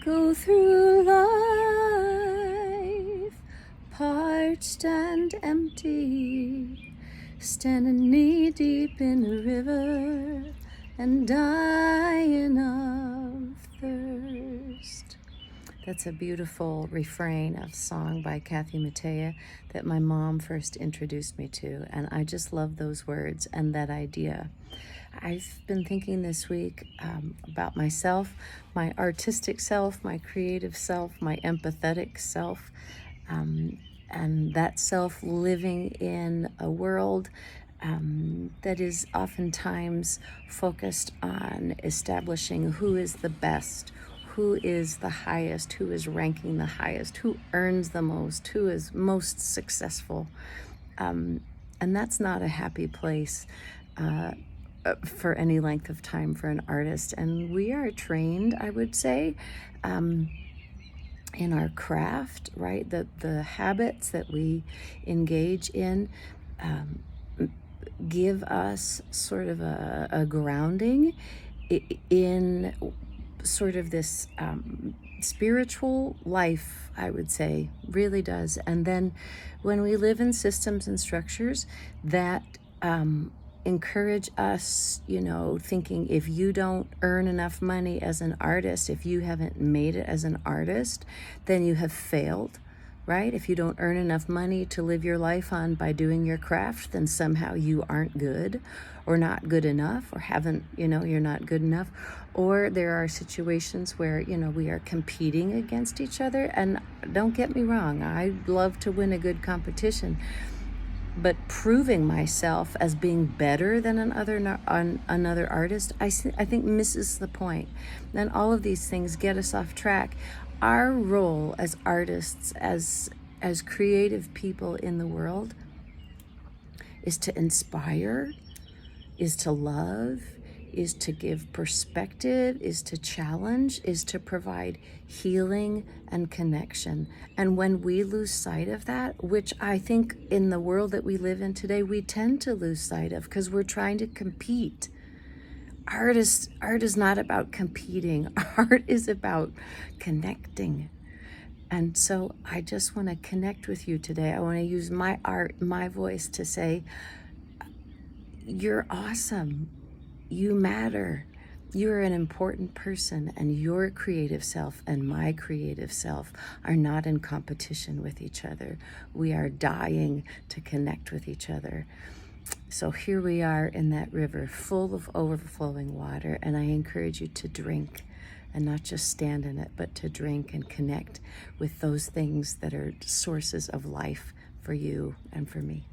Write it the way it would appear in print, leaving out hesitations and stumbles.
go through life parched and empty, standing knee deep in a river and dying of thirst. That's a beautiful refrain of a song by Mattea that my mom first introduced me to, and I just love those words and that idea. I've been thinking this week about myself, my artistic self, my creative self, my empathetic self, and that self living in a world that is oftentimes focused on establishing who is the best, who is the highest, who is ranking the highest, who earns the most, who is most successful. And that's not a happy place for any length of time for an artist. And we are trained, I would say, in our craft, right? The habits that we engage in give us sort of a grounding in sort of this spiritual life, I would say, really does. And then when we live in systems and structures that encourage us, thinking if you don't earn enough money as an artist, if you haven't made it as an artist, then you have failed, right? If you don't earn enough money to live your life on by doing your craft, then somehow you aren't good or not good enough or you're not good enough. Or there are situations where, we are competing against each other. And don't get me wrong, I love to win a good competition. But proving myself as being better than another artist, I think misses the point. And all of these things get us off track. Our role as artists, as creative people in the world, is to inspire, is to love, is to give perspective, is to challenge, is to provide healing and connection. And when we lose sight of that, which I think in the world that we live in today, we tend to lose sight of because we're trying to compete. Art is not about competing. Art is about connecting. And so I just want to connect with you today. I want to use my art, my voice to say, you're awesome. You matter. You're an important person, and your creative self and my creative self are not in competition with each other. We are dying to connect with each other. So here we are in that river full of overflowing water, and I encourage you to drink and not just stand in it, but to drink and connect with those things that are sources of life for you and for me.